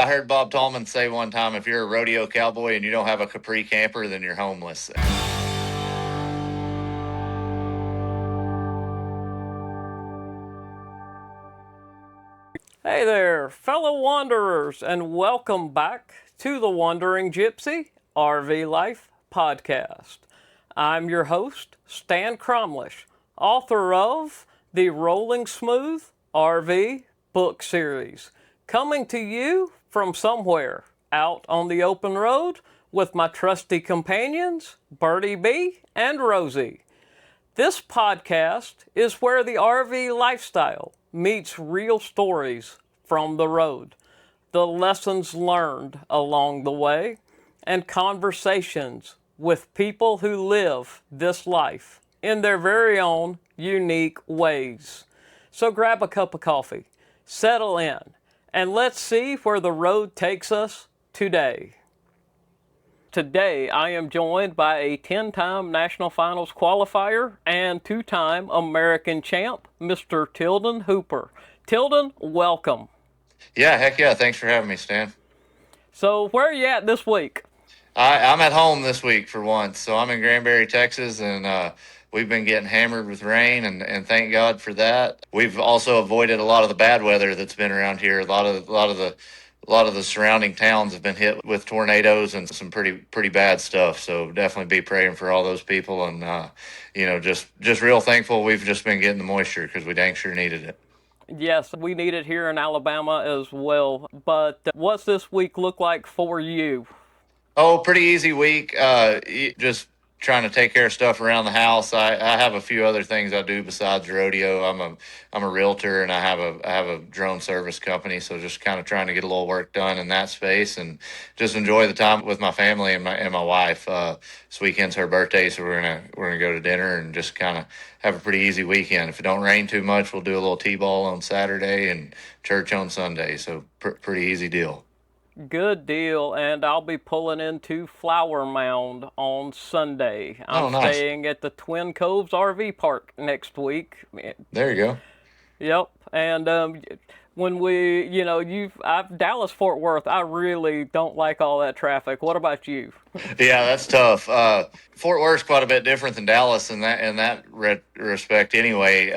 I heard Bob Tallman say one time, if you're a rodeo cowboy and you don't have a Capri camper, then you're homeless. Hey there, fellow wanderers, and welcome back to the Wandering Gypsy RV Life podcast. I'm your host, Stan Cromlish, author of the Rolling Smooth RV book series, coming to you from somewhere out on the open road with my trusty companions, Birdie B and Rosie. This podcast is where the RV lifestyle meets real stories from the road, the lessons learned along the way, and conversations with people who live this life in their very own unique ways. So grab a cup of coffee, settle in, and let's see where the road takes us today. Today, I am joined by a 10-time National Finals qualifier and 2-time American champ, Mr. Tilden Hooper. Tilden, welcome. Yeah, heck yeah. Thanks for having me, Stan. So where are you at this week? I'm at home this week for once. So I'm in Granbury, Texas, and we've been getting hammered with rain, and thank God for that. We've also avoided a lot of the bad weather that's been around here. A lot of the surrounding towns have been hit with tornadoes and some pretty bad stuff. So definitely be praying for all those people, and just real thankful we've just been getting the moisture because we dang sure needed it. Yes, we need it here in Alabama as well. But what's this week look like for you? Oh, pretty easy week. Just trying to take care of stuff around the house. I have a few other things I do besides rodeo. I'm a realtor and I have a drone service company. So just kind of trying to get a little work done in that space and just enjoy the time with my family and my wife. This weekend's her birthday, so we're gonna go to dinner and just kind of have a pretty easy weekend. If it don't rain too much, we'll do a little t-ball on Saturday and church on Sunday. So pretty easy deal. Good deal, and I'll be pulling into Flower Mound on Sunday. I'm Oh, nice. staying at the Twin Coves RV Park next week. There you go. Yep, and when I've Dallas Fort Worth. I really don't like all that traffic. What about you? Yeah, that's tough. Fort Worth's quite a bit different than Dallas in that respect. Anyway,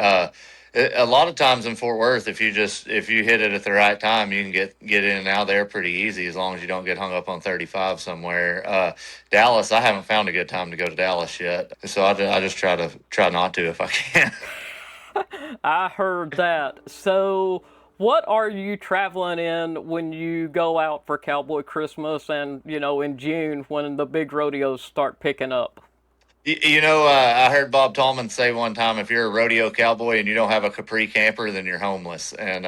a lot of times in Fort Worth, if you hit it at the right time, you can get in and out there pretty easy as long as you don't get hung up on 35 somewhere. Dallas, I haven't found a good time to go to Dallas yet, so I just try not to if I can. I heard that. So, what are you traveling in when you go out for Cowboy Christmas and, in June when the big rodeos start picking up? I heard Bob Tallman say one time, if you're a rodeo cowboy and you don't have a Capri camper, then you're homeless, and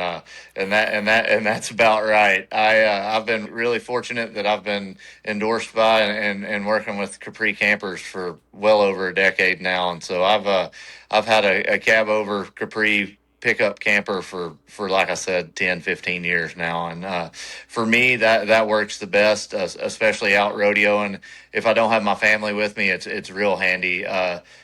that's about right. I've been really fortunate that I've been endorsed by and working with Capri Campers for well over a decade now, and so I've had a cab over Capri pickup camper for like I said 10, 15 years now, and for me that works the best, especially out rodeoing. If I don't have my family with me, it's real handy.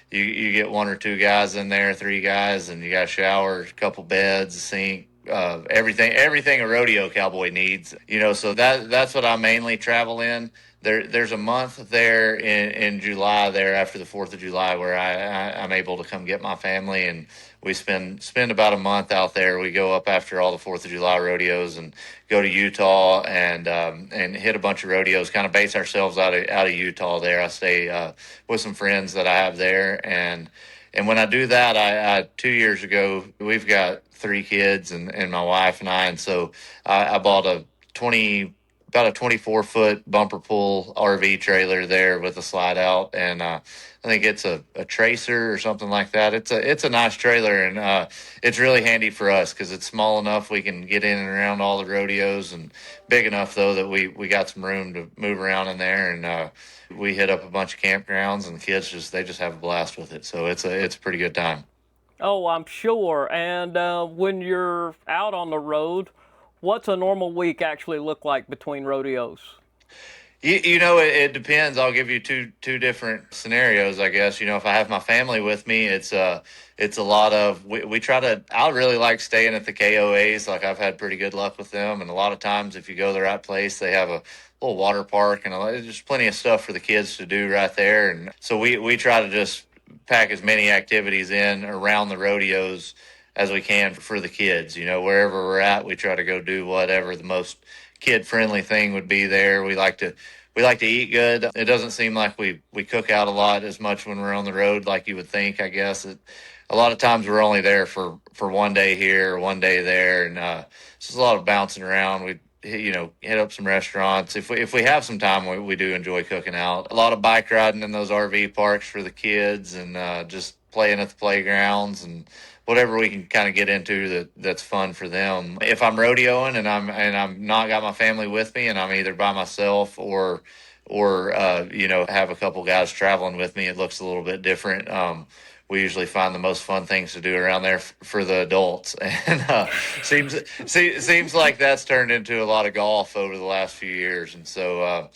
You get one or two guys in there, three guys, and you got a shower, a couple beds, a sink, everything a rodeo cowboy needs. So that's what I mainly travel in. There's a month there in July there after the 4th of July where I'm able to come get my family, and we spend about a month out there. We go up after all the 4th of July rodeos and go to Utah and hit a bunch of rodeos, kind of base ourselves out of Utah there. I stay with some friends that I have there, and when I do that, I 2 years ago, we've got 3 kids and my wife and I, and so I bought about a 24-foot bumper pull RV trailer there with a slide out, and I think it's a Tracer or something like that. It's a nice trailer, and it's really handy for us because it's small enough we can get in and around all the rodeos, and big enough though that we got some room to move around in there, and we hit up a bunch of campgrounds, and the kids just have a blast with it. So it's a pretty good time. Oh, I'm sure. And when you're out on the road, what's a normal week actually look like between rodeos? It depends. I'll give you two different scenarios, I guess. If I have my family with me, it's a lot of we try to. I really like staying at the KOAs. Like I've had pretty good luck with them, and a lot of times if you go to the right place, they have a little water park and there's plenty of stuff for the kids to do right there. And so we try to just pack as many activities in around the rodeos as we can for the kids. Wherever we're at, we try to go do whatever the most kid friendly thing would be there. We like to eat good. It doesn't seem like we cook out a lot as much when we're on the road like you would think. I guess a lot of times we're only there for one day here or one day there, and it's just a lot of bouncing around. We hit up some restaurants if we have some time. We do enjoy cooking out. A lot of bike riding in those RV parks for the kids, and just playing at the playgrounds and whatever we can kind of get into that's fun for them. If I'm rodeoing and I'm not got my family with me and I'm either by myself or have a couple guys traveling with me, it looks a little bit different. We usually find the most fun things to do around there for the adults, and seems like that's turned into a lot of golf over the last few years, and so.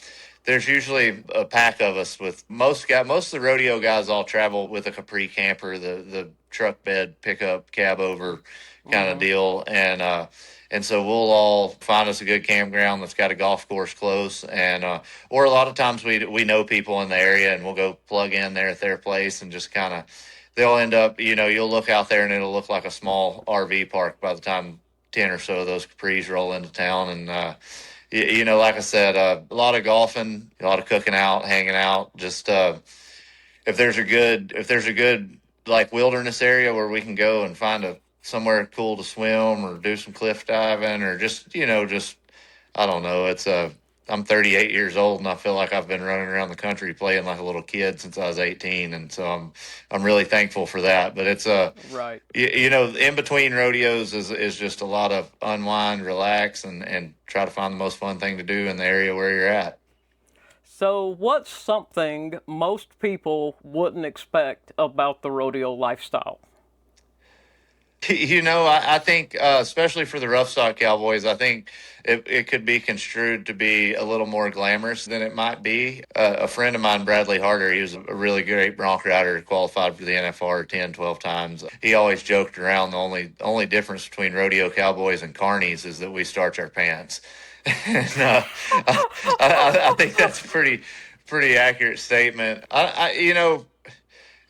There's usually a pack of us with most of the rodeo guys all travel with a Capri camper, the truck bed pickup cab over kind of deal. And so we'll all find us a good campground that's got a golf course close. Or a lot of times we know people in the area and we'll go plug in there at their place and just kind of, they'll end up, you'll look out there and it'll look like a small RV park by the time 10 or so of those Capris roll into town. And, like I said, a lot of golfing, a lot of cooking out, hanging out. Just if there's a good like wilderness area where we can go and find somewhere cool to swim or do some cliff diving or just I don't know. I'm 38 years old and I feel like I've been running around the country playing like a little kid since I was 18, and so I'm really thankful for that. But it's Right. in between rodeos is just a lot of unwind, relax, and try to find the most fun thing to do in the area where you're at. So, what's something most people wouldn't expect about the rodeo lifestyle? I think, especially for the rough stock Cowboys, I think it could be construed to be a little more glamorous than it might be. A friend of mine, Bradley Harder, he was a really great bronc rider, qualified for the NFR 10, 12 times. He always joked around the only difference between rodeo Cowboys and carnies is that we starch our pants. And, I think that's a pretty accurate statement.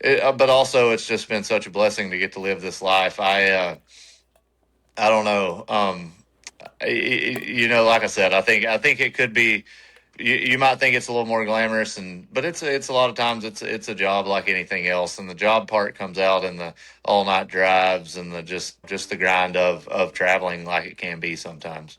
But also, it's just been such a blessing to get to live this life. I don't know. Like I said, I think it could be. You might think it's a little more glamorous, but it's a lot of times it's a job like anything else, and the job part comes out in the all night drives and the just the grind of traveling like it can be sometimes.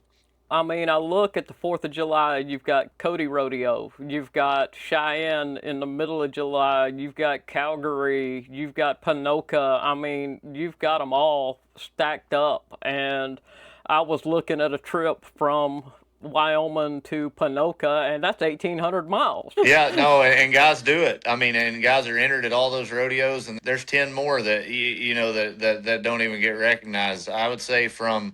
I mean, I look at the 4th of July, you've got Cody Rodeo, you've got Cheyenne in the middle of July, you've got Calgary, you've got Panoka. I mean, you've got them all stacked up. And I was looking at a trip from Wyoming to Panoka, and that's 1,800 miles. Yeah, no, and guys do it. I mean, and guys are entered at all those rodeos, and there's 10 more that that don't even get recognized. I would say from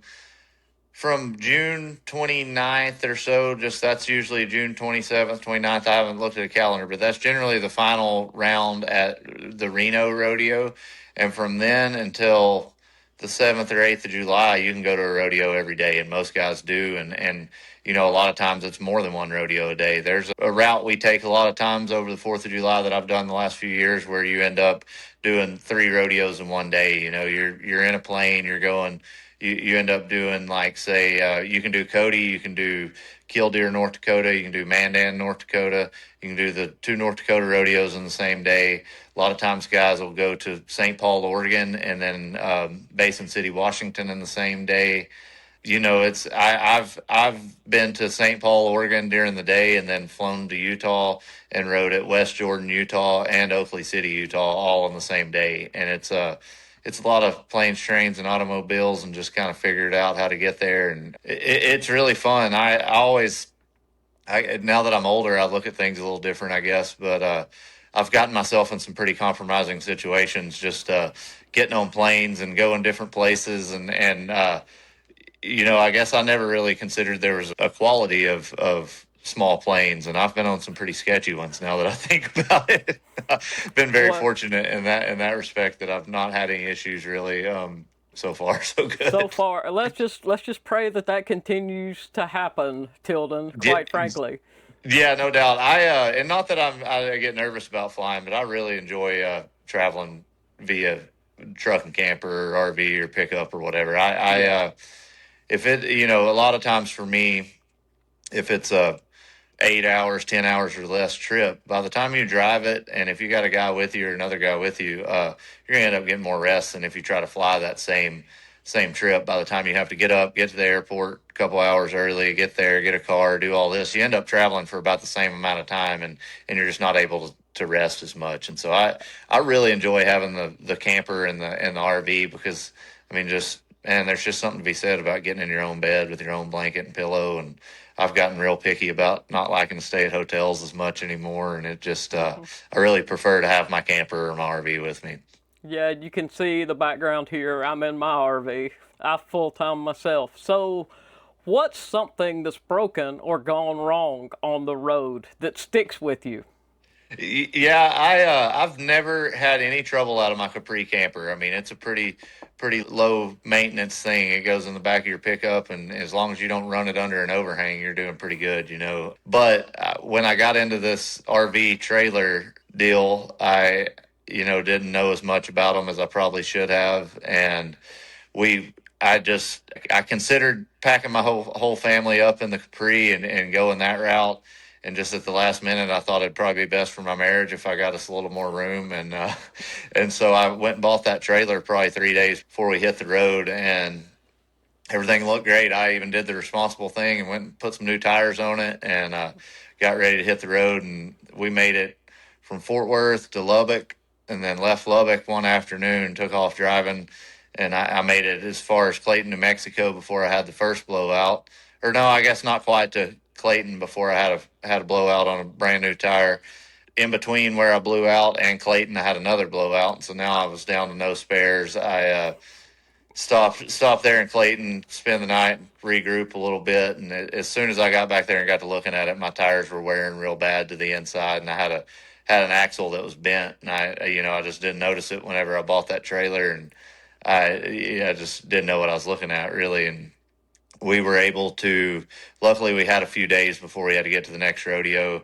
June 29th or so, just that's usually June 27th, 29th. I haven't looked at a calendar, but that's generally the final round at the Reno rodeo. And from then until the 7th or 8th of July, you can go to a rodeo every day, and most guys do. And a lot of times it's more than one rodeo a day. There's a route we take a lot of times over the 4th of July that I've done the last few years where you end up doing 3 rodeos in one day. You're in a plane, you're going, you end up doing, like, say, you can do Cody, you can do Killdeer, North Dakota, you can do Mandan, North Dakota, you can do the 2 North Dakota rodeos in the same day. A lot of times guys will go to St. Paul, Oregon, and then Basin City, Washington in the same day. I've been to St. Paul, Oregon during the day and then flown to Utah and rode at West Jordan, Utah and Oakley City, Utah, all on the same day. And it's a lot of planes, trains, and automobiles, and just kind of figured out how to get there. And it's really fun. Now that I'm older, I look at things a little different, I guess. But I've gotten myself in some pretty compromising situations, just getting on planes and going different places. I guess I never really considered there was a quality of small planes, and I've been on some pretty sketchy ones now that I think about it. I've been very Well, fortunate in that respect that I've not had any issues really. So far, so so good. far, let's just pray that that continues to happen, Tilden. Yeah, Quite frankly. yeah, no doubt. And not that I get nervous about flying, but I really enjoy traveling via truck and camper or RV or pickup or whatever. Yeah. If it, a lot of times for me, if it's a 8 hours, 10 hours or less trip, by the time you drive it, and if you got a guy with you or another guy with you, you're gonna end up getting more rest than if you try to fly that same trip. By the time you have to get up, get to the airport a couple hours early, get there, get a car, do all this, you end up traveling for about the same amount of time, and you're just not able to rest as much. And so I really enjoy having the camper and the RV because I mean just man, there's just something to be said about getting in your own bed with your own blanket and pillow. And I've gotten real picky about not liking to stay at hotels as much anymore. And it just, I really prefer to have my camper or my RV with me. Yeah, you can see the background here. I'm in my RV. I full time myself. So, what's something that's broken or gone wrong on the road that sticks with you? Yeah, I've never had any trouble out of my Capri camper. I mean, it's a pretty low maintenance thing. It goes in the back of your pickup, and as long as you don't run it under an overhang, you're doing pretty good. But when I got into this RV trailer deal, I didn't know as much about them as I probably should have, and we I considered packing my whole family up in the Capri and going that route. And just at the last minute, I thought it'd probably be best for my marriage if I got us a little more room. And so I went and bought that trailer probably 3 days before we hit the road, and everything looked great. I even did the responsible thing and went and put some new tires on it, and got ready to hit the road. And we made it from Fort Worth to Lubbock, and then left Lubbock one afternoon, took off driving, and I made it as far as Clayton, New Mexico before I had the first blowout. Or no, I guess not quite to Clayton before I had a blowout on a brand new tire. In between where I blew out and Clayton, I had another blowout, so now I was down to no spares. I stopped there in Clayton, spend the night, regroup a little bit, and as soon as I got back there and got to looking at it, my tires were wearing real bad to the inside, and I had an axle that was bent, and I just didn't notice it whenever I bought that trailer, and I just didn't know what I was looking at really. And we were able to, luckily we had a few days before we had to get to the next rodeo.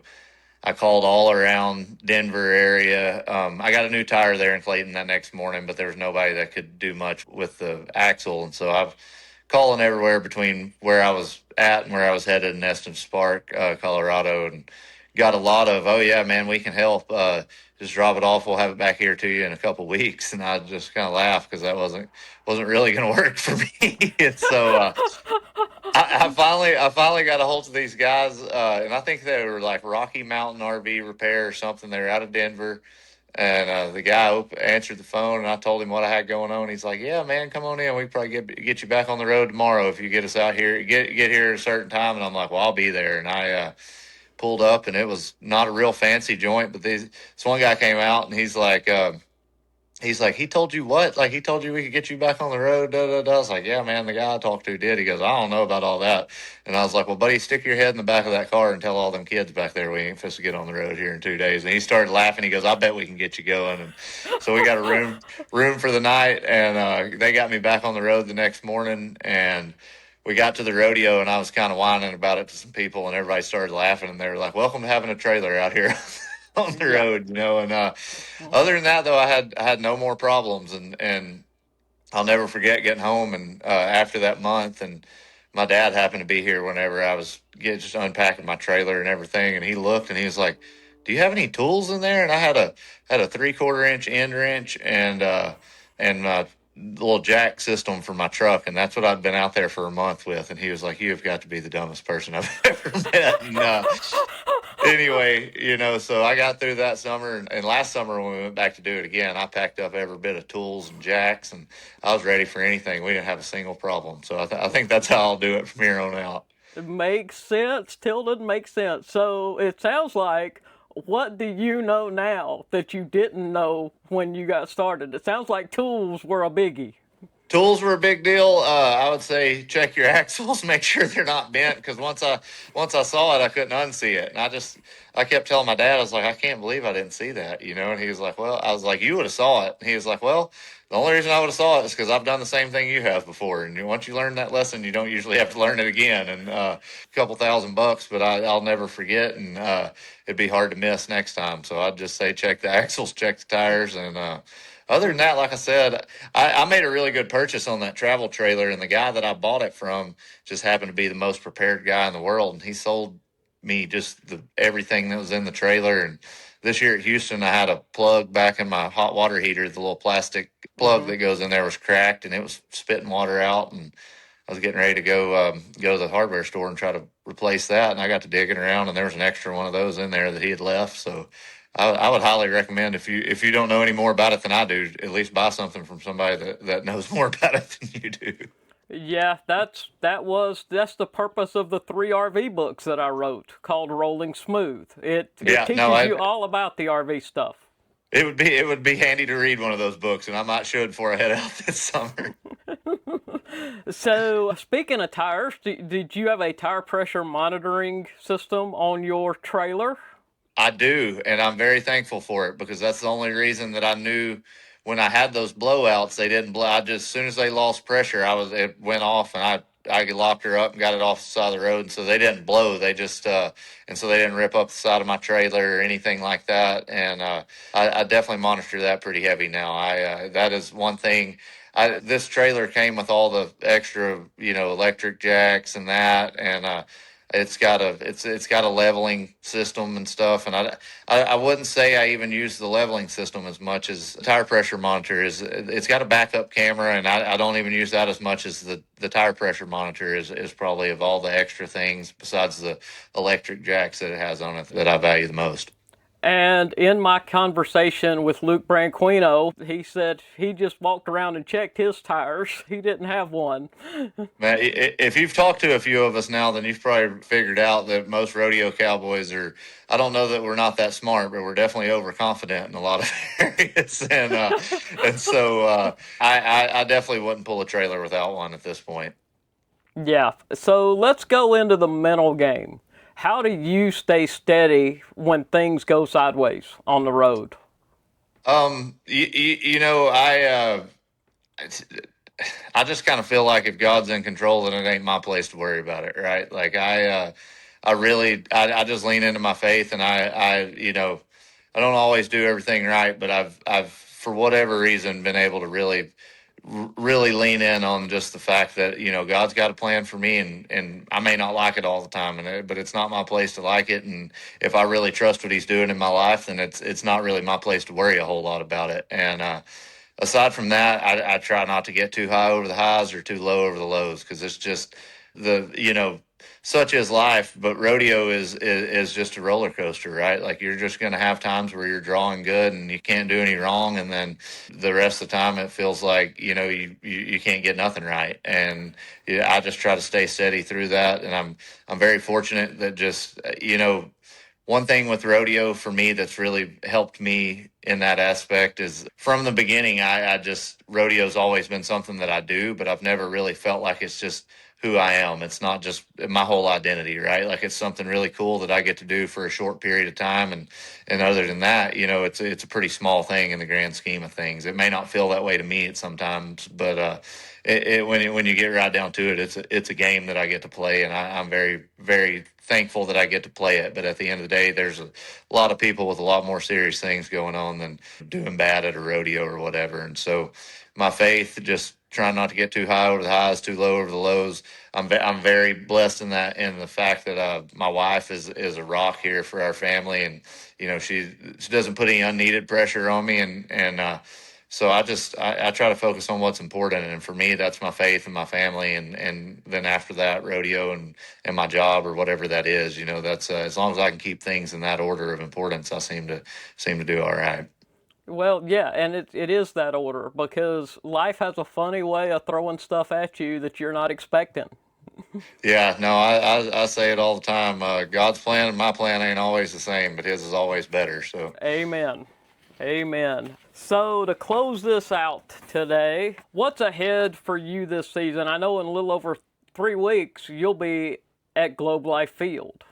I called all around Denver area. I got a new tire there in Clayton that next morning, but there was nobody that could do much with the axle. And so I've calling everywhere between where I was at and where I was headed in Estes Park, Colorado, and got a lot of, oh yeah, man, we can help. Just drop it off. We'll have it back here to you in a couple weeks. And I just kind of laughed because that wasn't really going to work for me. And so I finally got a hold of these guys, and I think they were like Rocky Mountain RV Repair or something. They were out of Denver, and the guy answered the phone, and I told him what I had going on. He's like, "Yeah, man, come on in. We probably get you back on the road tomorrow if you get us out here. Get here at a certain time." And I'm like, "Well, I'll be there." And I pulled up, and it was not a real fancy joint, but this one guy came out, and he's like, he told you what? Like, he told you we could get you back on the road, da, da, da. I was like, yeah, man, the guy I talked to did. He goes, I don't know about all that. And I was like, well, buddy, stick your head in the back of that car and tell all them kids back there we ain't supposed to get on the road here in 2 days. And he started laughing. He goes, I bet we can get you going. And so we got a room for the night, and they got me back on the road the next morning. And we got to the rodeo, and I was kind of whining about it to some people, and everybody started laughing, and they were like, welcome to having a trailer out here on the Yeah. road. And other than that, though, I had no more problems, and I'll never forget getting home and after that month, and my dad happened to be here whenever I was just unpacking my trailer and everything, and he looked and he was like, "Do you have any tools in there?" And I had a 3/4 inch end wrench and my little jack system for my truck, and that's what I'd been out there for a month with. And he was like, "You have got to be the dumbest person I've ever met." And anyway, so I got through that summer, and last summer when we went back to do it again, I packed up every bit of tools and jacks, and I was ready for anything. We didn't have a single problem. So I think that's how I'll do it from here on out. It makes sense. Tilden makes sense. So it sounds like, what do you know now that you didn't know when you got started? It sounds like tools were a biggie. Tools were a big deal. I would say check your axles, make sure they're not bent, because once I saw it, I couldn't unsee it, and I kept telling my dad, I was like, I can't believe I didn't see that, and he was like, well, I was like, you would have saw it, and he was like, well, the only reason I would have saw it is because I've done the same thing you have before, and once you learn that lesson, you don't usually have to learn it again, and a couple $1,000, but I'll never forget, and it'd be hard to miss next time. So I'd just say check the axles, check the tires, and other than that, like I said, I made a really good purchase on that travel trailer, and the guy that I bought it from just happened to be the most prepared guy in the world, and he sold me just everything that was in the trailer. And this year at Houston, I had a plug back in my hot water heater. The little plastic plug that goes in there was cracked, and it was spitting water out. And I was getting ready to go to the hardware store and try to replace that. And I got to digging around, and there was an extra one of those in there that he had left. So I would highly recommend, if you don't know any more about it than I do, at least buy something from somebody that knows more about it than you do. Yeah, that's the purpose of the 3 RV books that I wrote called Rolling Smooth. It Yeah, no, teaches you all about the RV stuff. it would be handy to read one of those books, and I might should before I head out this summer. So, speaking of tires, did you have a tire pressure monitoring system on your trailer? I do, and I'm very thankful for it, because that's the only reason that I knew when I had those blowouts, they didn't blow. As soon as they lost pressure, it went off, and I locked her up and got it off the side of the road, and so they didn't blow. They just and so they didn't rip up the side of my trailer or anything like that. And I definitely monitor that pretty heavy now. That is one thing. This trailer came with all the extra, electric jacks and that, and it's got a leveling system and stuff. And I wouldn't say I even use the leveling system as much as the tire pressure monitor is. It's got a backup camera, and I don't even use that as much as the tire pressure monitor is probably, of all the extra things besides the electric jacks that it has on it, that I value the most. And in my conversation with Luke Branquino, he said he just walked around and checked his tires. He didn't have one. Man, if you've talked to a few of us now, then you've probably figured out that most rodeo cowboys are. I don't know that we're not that smart, but we're definitely overconfident in a lot of areas, and so I definitely wouldn't pull a trailer without one at this point. Yeah, so let's go into the mental game. How do you stay steady when things go sideways on the road? I just kind of feel like if God's in control, then it ain't my place to worry about it, right? Like I just lean into my faith, and I don't always do everything right, but I've for whatever reason been able to really lean in on just the fact that God's got a plan for me, and I may not like it all the time, but it's not my place to like it. And if I really trust what He's doing in my life, then it's not really my place to worry a whole lot about it. And aside from that, I try not to get too high over the highs or too low over the lows, because it's just such is life. But rodeo is just a roller coaster, right? Like, you're just going to have times where you're drawing good and you can't do any wrong, and then the rest of the time it feels like you can't get nothing right. And I just try to stay steady through that, and I'm very fortunate that just one thing with rodeo for me that's really helped me in that aspect is, from the beginning, I just, rodeo's always been something that I do, but I've never really felt like it's just who I am. It's not just my whole identity, right? Like, it's something really cool that I get to do for a short period of time. And other than that, it's a pretty small thing in the grand scheme of things. It may not feel that way to me at sometimes, but when you get right down to it, it's a game that I get to play, and I'm very, very thankful that I get to play it. But at the end of the day, there's a lot of people with a lot more serious things going on than doing bad at a rodeo or whatever. And so my faith, just trying not to get too high over the highs, too low over the lows. I'm very blessed in the fact that my wife is a rock here for our family, and she doesn't put any unneeded pressure on me, and so I try to focus on what's important, and for me, that's my faith and my family, and then after that, rodeo and my job, or whatever that is. That's as long as I can keep things in that order of importance, I seem to do all right. Well, yeah, and it is that order, because life has a funny way of throwing stuff at you that you're not expecting. Yeah, no, I say it all the time. God's plan and my plan ain't always the same, but His is always better. So Amen. Amen. So to close this out today, what's ahead for you this season? I know in a little over 3 weeks you'll be at Globe Life Field.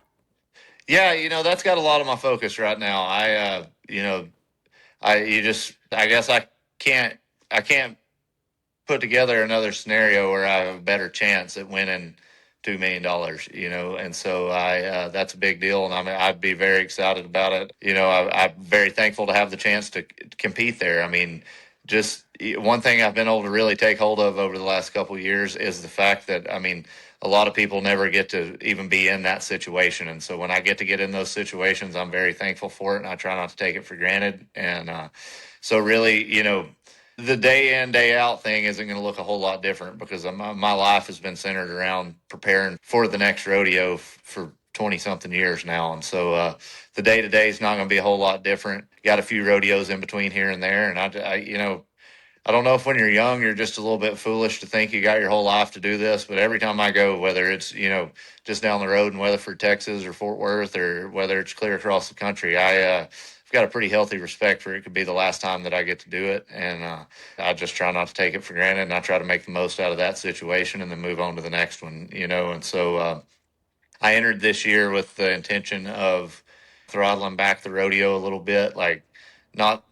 Yeah, that's got a lot of my focus right now. I guess can't, I can't put together another scenario where I have a better chance at winning $2 million. And so that's a big deal, and I'd be very excited about it. I'm very thankful to have the chance to compete there. I mean, just one thing I've been able to really take hold of over the last couple of years is the fact that, I mean, a lot of people never get to even be in that situation. And so when I get in those situations, I'm very thankful for it, and I try not to take it for granted. And so really, the day in, day out thing isn't going to look a whole lot different because my life has been centered around preparing for the next rodeo for 20 something years now. And so the day to day is not going to be a whole lot different. Got a few rodeos in between here and there. And I don't know if when you're young, you're just a little bit foolish to think you got your whole life to do this. But every time I go, whether it's, just down the road in Weatherford, Texas or Fort Worth, or whether it's clear across the country, I've got a pretty healthy respect for it. Could be the last time that I get to do it. And I just try not to take it for granted. And I try to make the most out of that situation and then move on to the next one, And so I entered this year with the intention of throttling back the rodeo a little bit, like not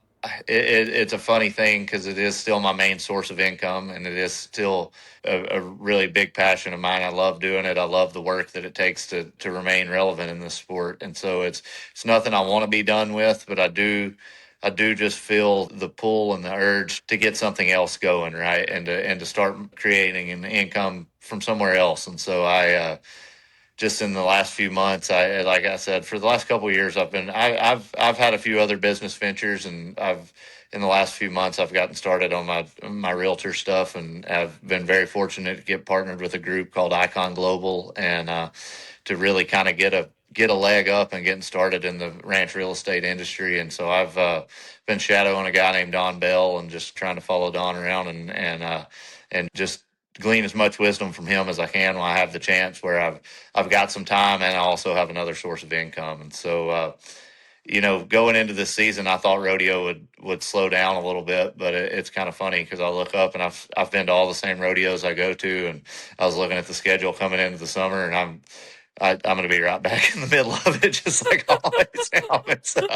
it's a funny thing because it is still my main source of income, and it is still a really big passion of mine. I love doing it. I love the work that it takes to remain relevant in this sport. And so it's nothing I want to be done with, but I do just feel the pull and the urge to get something else going, right? And to start creating an income from somewhere else. And so just in the last few months, like I said, for the last couple of years, I've had a few other business ventures, and in the last few months I've gotten started on my realtor stuff, and I've been very fortunate to get partnered with a group called Icon Global, and to really kind of get a leg up and getting started in the ranch real estate industry. And so I've been shadowing a guy named Don Bell and just trying to follow Don around and just glean as much wisdom from him as I can when I have the chance, where I've got some time and I also have another source of income. And so going into this season, I thought rodeo would slow down a little bit, but it's kind of funny because I look up and I've been to all the same rodeos I go to, and I was looking at the schedule coming into the summer, and I'm going to be right back in the middle of it, just like I always am. It's So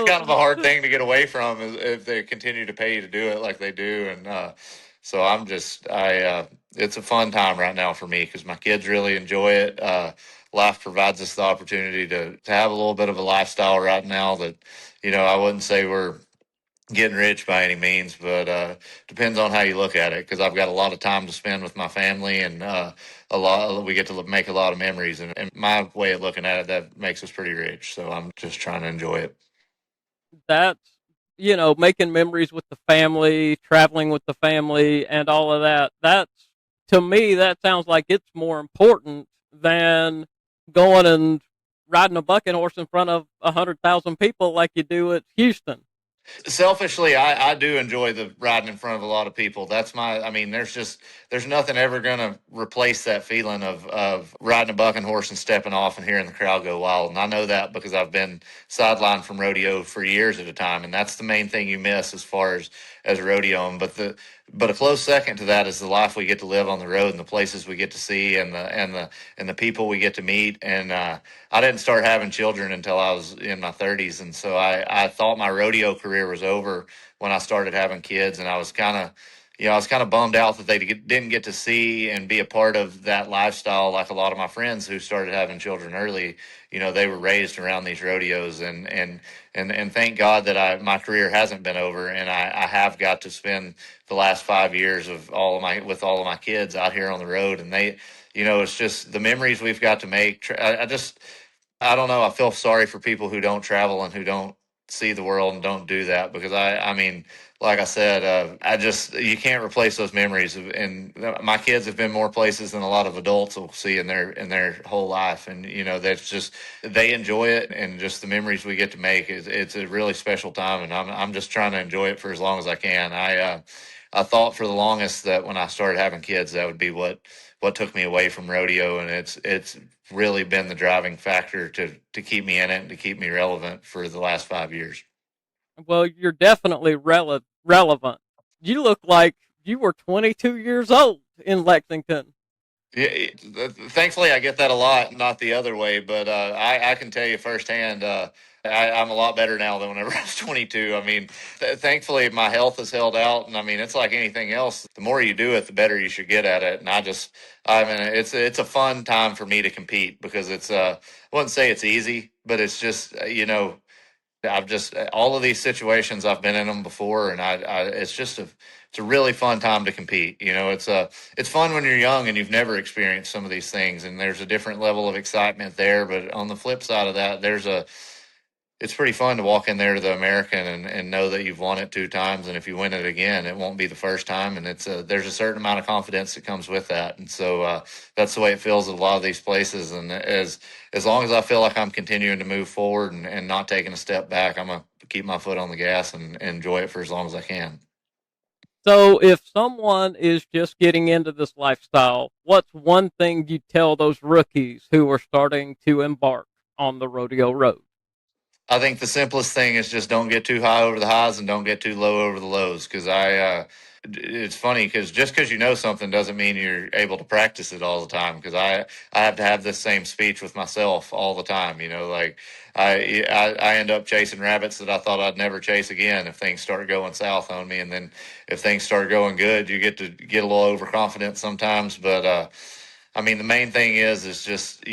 kind of a hard thing to get away from if they continue to pay you to do it like they do. And so it's a fun time right now for me because my kids really enjoy it. Life provides us the opportunity to have a little bit of a lifestyle right now that, I wouldn't say we're getting rich by any means, but depends on how you look at it. Because I've got a lot of time to spend with my family, and we get to make a lot of memories. And my way of looking at it, that makes us pretty rich. So I'm just trying to enjoy it. that's, making memories with the family, traveling with the family, and all of that. That's, to me, that sounds like it's more important than going and riding a bucking horse in front of 100,000 people like you do at Houston. Selfishly, I do enjoy the riding in front of a lot of people. I mean, there's nothing ever going to replace that feeling of riding a bucking horse and stepping off and hearing the crowd go wild. And I know that because I've been sidelined from rodeo for years at a time. And that's the main thing you miss as far as rodeoing. But a close second to that is the life we get to live on the road and the places we get to see and the people we get to meet. And I didn't start having children until I was in my 30s, and so I thought my rodeo career was over when I started having kids, and I was kind of bummed out that didn't get to see and be a part of that lifestyle like a lot of my friends who started having children early. They were raised around these rodeos, and thank God that my career hasn't been over, and I have got to spend the last 5 years with all of my kids out here on the road, and it's just the memories we've got to make. I don't know. I feel sorry for people who don't travel and who don't see the world and don't do that, because I mean, like I said, you can't replace those memories. And my kids have been more places than a lot of adults will see in their whole life. And, that's just, they enjoy it. And just the memories we get to make it's a really special time. And I'm just trying to enjoy it for as long as I can. I thought for the longest that when I started having kids, that would be what took me away from rodeo, and it's really been the driving factor to keep me in it and to keep me relevant for the last 5 years. Well, you're definitely relevant. You look like you were 22 years old in Lexington. Yeah, thankfully I get that a lot, not the other way. But I can tell you firsthand, I'm a lot better now than whenever I was 22. I mean, thankfully my health has held out, and I mean it's like anything else. The more you do it, the better you should get at it. And I mean, it's a fun time for me to compete because I wouldn't say it's easy, but it's just I've just all of these situations I've been in them before, and it's a really fun time to compete. It's fun when you're young and you've never experienced some of these things, and there's a different level of excitement there. But on the flip side of that, it's pretty fun to walk in there to the American and know that you've won it two times, and if you win it again, it won't be the first time, and there's a certain amount of confidence that comes with that, and so that's the way it feels at a lot of these places. And as long as I feel like I'm continuing to move forward and not taking a step back, I'm gonna keep my foot on the gas and enjoy it for as long as I can. So, if someone is just getting into this lifestyle, what's one thing you tell those rookies who are starting to embark on the rodeo road? I think the simplest thing is just don't get too high over the highs and don't get too low over the lows. It's funny because just because you know something doesn't mean you're able to practice it all the time. Because I have to have this same speech with myself all the time. Like I end up chasing rabbits that I thought I'd never chase again if things start going south on me. And then if things start going good, you get to get a little overconfident sometimes. But I mean, the main thing is just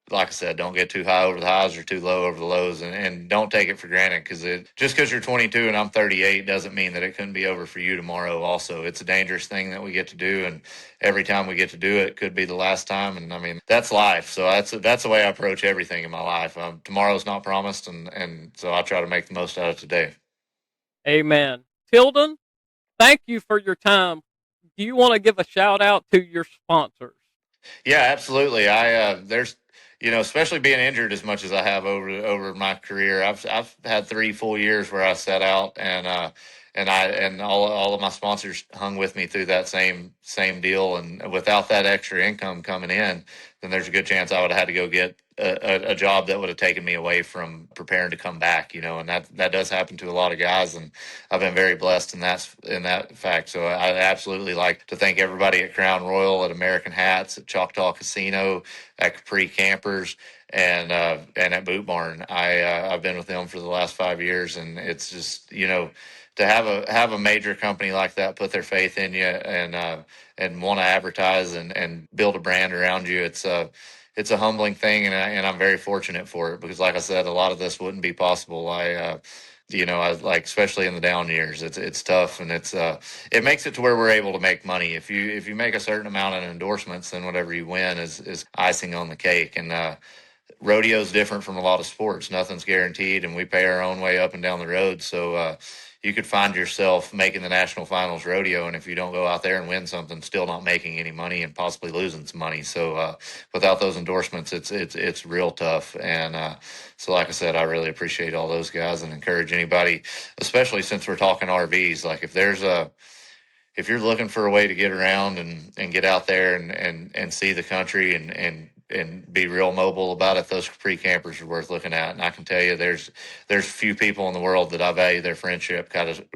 like I said, don't get too high over the highs or too low over the lows, and don't take it for granted because it just because you're 22 and I'm 38 doesn't mean that it couldn't be over for you tomorrow. Also, it's a dangerous thing that we get to do, and every time we get to do it could be the last time. And I mean, that's life. So that's the way I approach everything in my life. Tomorrow's not promised, and so I try to make the most out of today. Amen. Tilden, thank you for your time. Do you want to give a shout out to your sponsors? Yeah, absolutely. Especially being injured as much as I have over my career, I've had 3 full years where I set out and all of my sponsors hung with me through that same deal. And without that extra income coming in, then there's a good chance I would have had to go get a job that would have taken me away from preparing to come back. And that does happen to a lot of guys, and I've been very blessed in that fact. So I absolutely like to thank everybody at Crown Royal, at American Hats, at Choctaw Casino, at Capri Campers, and at Boot Barn. I've been with them for the last 5 years, and it's just to have a major company like that put their faith in you and want to advertise and build a brand around you. It's a humbling thing, and I'm very fortunate for it because, like I said, a lot of this wouldn't be possible. I like, especially in the down years, it's tough, and it makes it to where we're able to make money. If you make a certain amount of endorsements, then whatever you win is icing on the cake. And rodeo is different from a lot of sports. Nothing's guaranteed, and we pay our own way up and down the road. So you could find yourself making the national finals rodeo, and if you don't go out there and win something, still not making any money and possibly losing some money. So without those endorsements, it's real tough. And so, like I said, I really appreciate all those guys and encourage anybody, especially since we're talking RVs. Like if you're looking for a way to get around and get out there and see the country and be real mobile about it, those Capri campers are worth looking at. And I can tell you, there's few people in the world that I value their friendship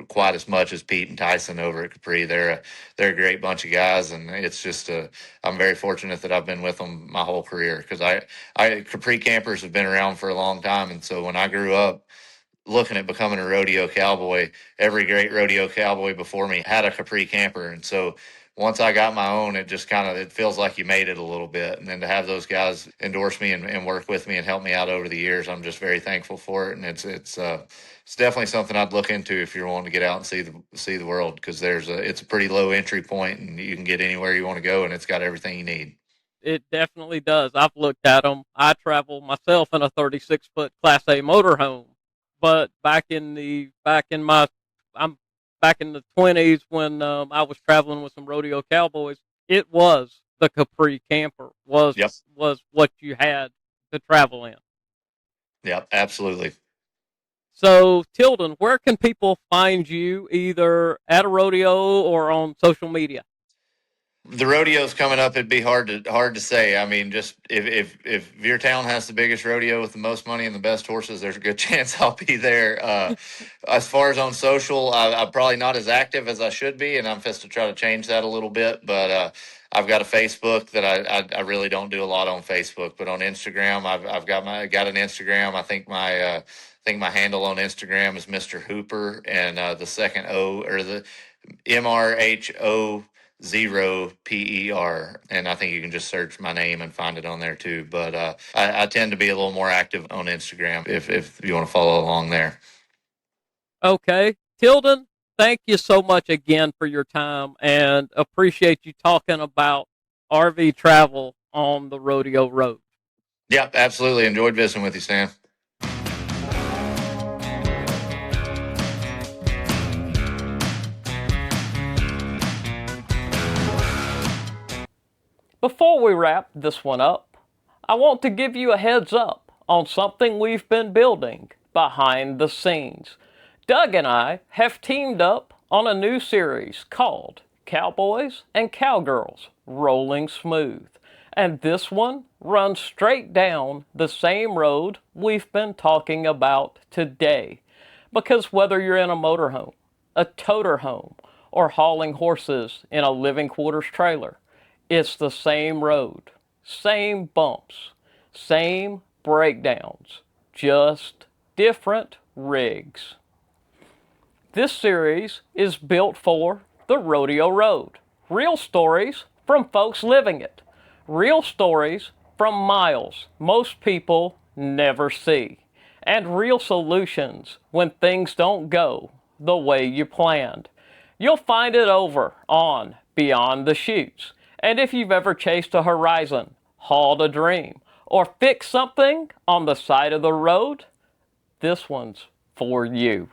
quite as much as Pete and Tyson over at Capri. They're a great bunch of guys, and it's just I'm very fortunate that I've been with them my whole career because I Capri campers have been around for a long time, and so when I grew up looking at becoming a rodeo cowboy, every great rodeo cowboy before me had a Capri camper. And so once I got my own, it just it feels like you made it a little bit. And then to have those guys endorse me and work with me and help me out over the years, I'm just very thankful for it. And it's definitely something I'd look into if you're wanting to get out and see the world, because it's a pretty low entry point and you can get anywhere you want to go, and it's got everything you need. It definitely does. I've looked at them. I travel myself in a 36-foot Class A motorhome, but I'm back in the 20s when I was traveling with some rodeo cowboys. It was the Capri camper Yep. was what you had to travel in. Yep. Absolutely. So, Tilden, where can people find you either at a rodeo or on social media? The rodeo's coming up. It'd be hard to say. I mean, just if your town has the biggest rodeo with the most money and the best horses, there's a good chance I'll be there. As far as on social, I'm probably not as active as I should be, and I'm supposed to try to change that a little bit. But I've got a Facebook that I really don't do a lot on Facebook, but on Instagram, I've got an Instagram. I think my handle on Instagram is Mr. Hooper, and the second O, or the MRHO0PER, and I think you can just search my name and find it on there too. But I tend to be a little more active on Instagram if you want to follow along there. Okay. Tilden, thank you so much again for your time, and appreciate you talking about RV travel on the rodeo road. Yep, absolutely. Enjoyed visiting with you, Stan. Before we wrap this one up, I want to give you a heads up on something we've been building behind the scenes. Doug and I have teamed up on a new series called Cowboys and Cowgirls Rolling Smooth. And this one runs straight down the same road we've been talking about today. Because whether you're in a motorhome, a toter home, or hauling horses in a living quarters trailer, it's the same road, same bumps, same breakdowns, just different rigs. This series is built for the rodeo road. Real stories from folks living it. Real stories from miles most people never see. And real solutions when things don't go the way you planned. You'll find it over on Beyond the Chutes. And if you've ever chased a horizon, hauled a dream, or fixed something on the side of the road, this one's for you.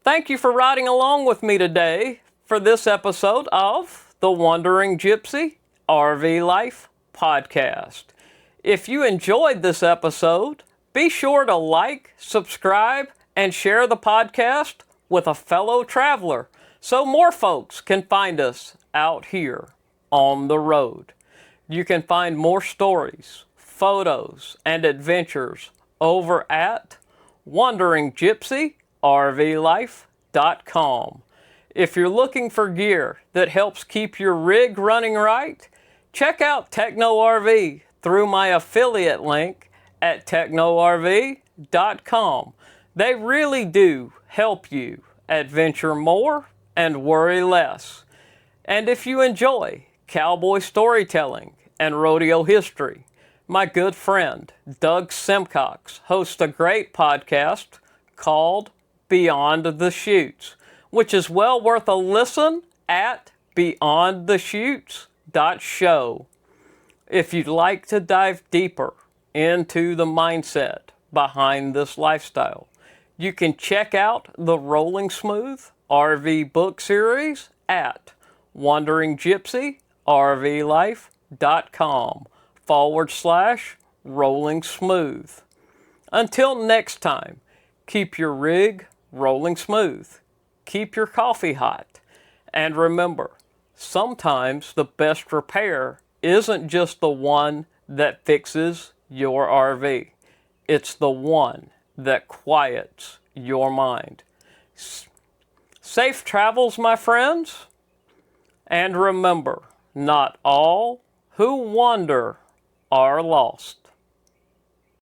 Thank you for riding along with me today for this episode of the Wandering Gypsy RV Life Podcast. If you enjoyed this episode, be sure to like, subscribe, and share the podcast with a fellow traveler so more folks can find us out here on the road. You can find more stories, photos, and adventures over at wanderinggypsyrvlife.com. If you're looking for gear that helps keep your rig running right, check out Techno RV through my affiliate link at technorv.com. They really do help you adventure more and worry less. And if you enjoy cowboy storytelling and rodeo history, my good friend Doug Simcox hosts a great podcast called Beyond the Chutes, which is well worth a listen at beyondthechutes.show. If you'd like to dive deeper into the mindset behind this lifestyle, you can check out the Rolling Smooth RV book series at wanderinggypsyrvlife.com/rolling smooth. Until next time, keep your rig rolling smooth, keep your coffee hot, and remember, sometimes the best repair isn't just the one that fixes your RV. It's the one that quiets your mind. Safe travels, my friends. And remember, not all who wander are lost.